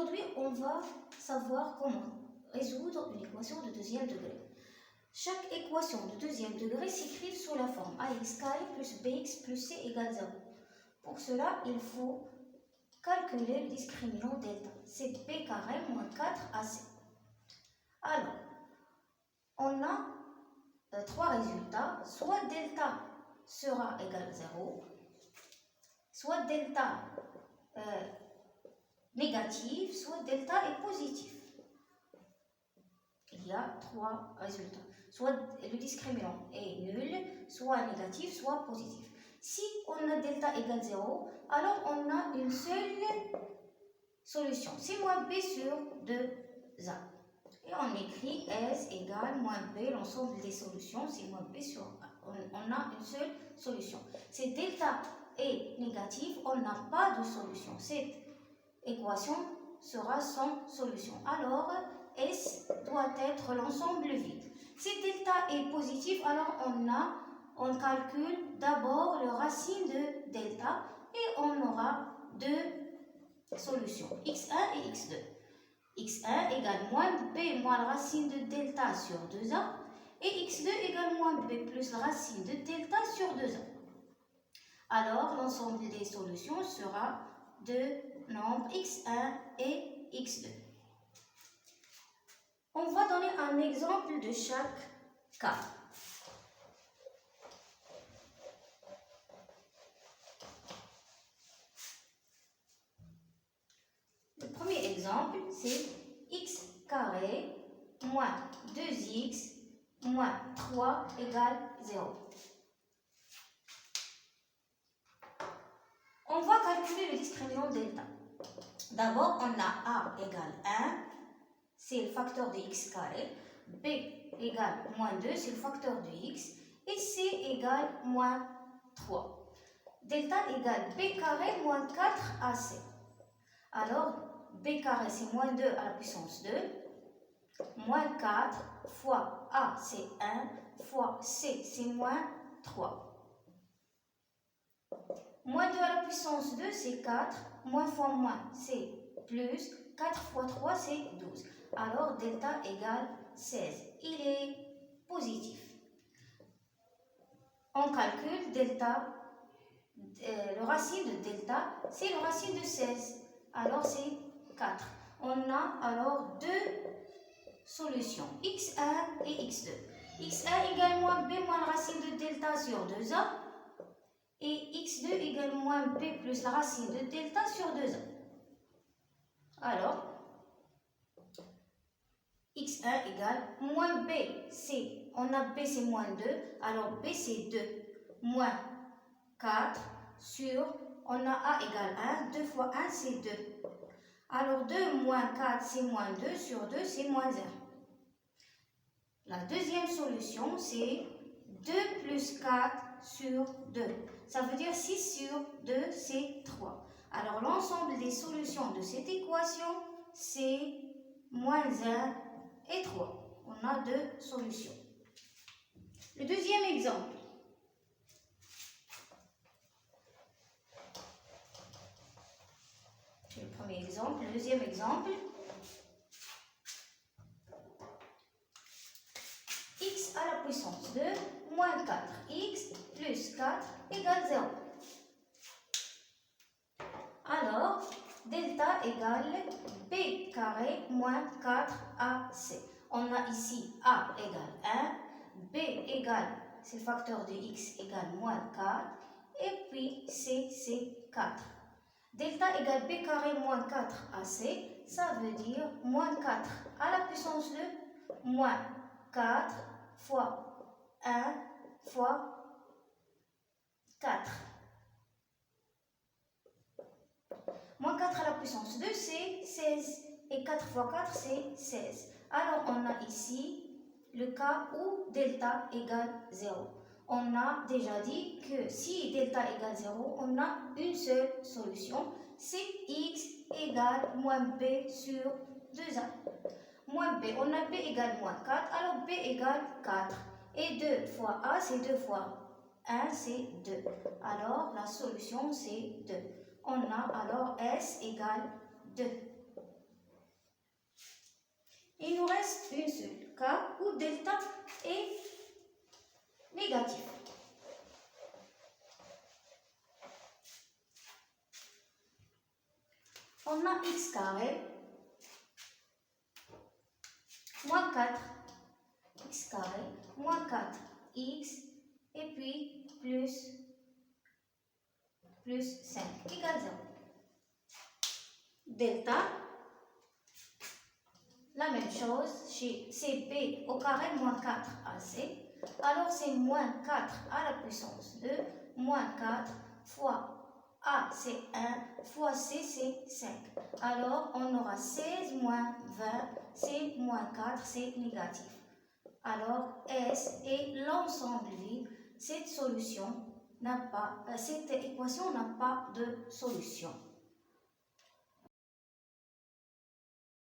Aujourd'hui, on va savoir comment résoudre une équation de deuxième degré. Chaque équation de deuxième degré s'écrit sous la forme ax carré plus bx plus c égale 0. Pour cela, il faut calculer le discriminant delta. C'est b carré moins 4ac. Alors, on a trois résultats. Soit delta sera égal à 0, soit delta négatif, soit delta est positif. Il y a trois résultats. Soit le discriminant est nul, soit négatif, soit positif. Si on a delta égale 0, alors on a une seule solution. C'est moins b sur 2a. Et on écrit S égale moins b, l'ensemble des solutions, c'est moins b sur a. On a une seule solution. Si delta est négatif, on n'a pas de solution. Cette équation sera sans solution. Alors, S doit être l'ensemble vide. Si delta est positif, alors on calcule d'abord le racine de delta et on aura deux solutions, x1 et x2. x1 égale moins b moins la racine de delta sur 2a et x2 égale moins b plus la racine de delta sur 2a. Alors, l'ensemble des solutions sera de nombres x1 et x2. On va donner un exemple de chaque cas. Le premier exemple, c'est x carré moins 2x moins 3 égale 0. On va calculer le discriminant delta. D'abord, on a a égale 1, c'est le facteur de x carré. B égale moins 2, c'est le facteur de x. Et c égale moins 3. Delta égale b carré moins 4ac. Alors, b carré c'est moins 2 à la puissance 2. Moins 4 fois a c'est 1 fois c c'est moins 3. Moins 2 à la puissance 2 c'est 4. Moins fois moins c'est plus. 4 fois 3 c'est 12. Alors delta égale 16. Il est positif. On calcule delta. Le racine de delta, c'est le racine de 16. Alors c'est 4. On a alors deux solutions, x1 et x2. x1 égale moins b moins la racine de delta sur 2a. Et x2 égale moins b plus la racine de delta sur 2a. Alors, x1 égale moins b, c'est, on a b c'est moins 2, alors b c'est 2, moins 4 sur, on a a égale 1, 2 fois 1 c'est 2. Alors 2 moins 4 c'est moins 2, sur 2 c'est moins 1. La deuxième solution c'est 2 plus 4 sur 2. Ça veut dire 6 sur 2 c'est 3. Alors l'ensemble des solutions de cette équation c'est moins 1 et 3. On a deux solutions. Le deuxième exemple. C'est le premier exemple. Le deuxième exemple. X à la puissance 2 moins 4x plus 4 égale 0. Alors, delta égale b carré moins 4ac. On a ici a égale 1, b égale, c'est le facteur de x égale moins 4, et puis c c'est 4. Delta égale b carré moins 4ac, ça veut dire moins 4 à la puissance 2, moins 4 fois 1 fois 4. Moins 4 à la puissance 2, c'est 16. Et 4 fois 4, c'est 16. Alors, on a ici le cas où delta égale 0. On a déjà dit que si delta égale 0, on a une seule solution. C'est x égale moins b sur 2a. Moins b, on a b égale moins 4, alors b égale 4. Et 2 fois a, c'est 2 fois 1, c'est 2. Alors, la solution, c'est 2. On a alors S égale 2. x carré moins 4 x carré moins 4x et puis plus 5 égale 0. Delta, la même chose, c'est b au carré moins 4ac. Alors c'est moins 4 à la puissance 2, moins 4 fois a c'est 1, fois c c'est 5. Alors on aura 16 moins 20, c'est moins 4, c'est négatif. Alors S est l'ensemble vide. Cette équation n'a pas de solution.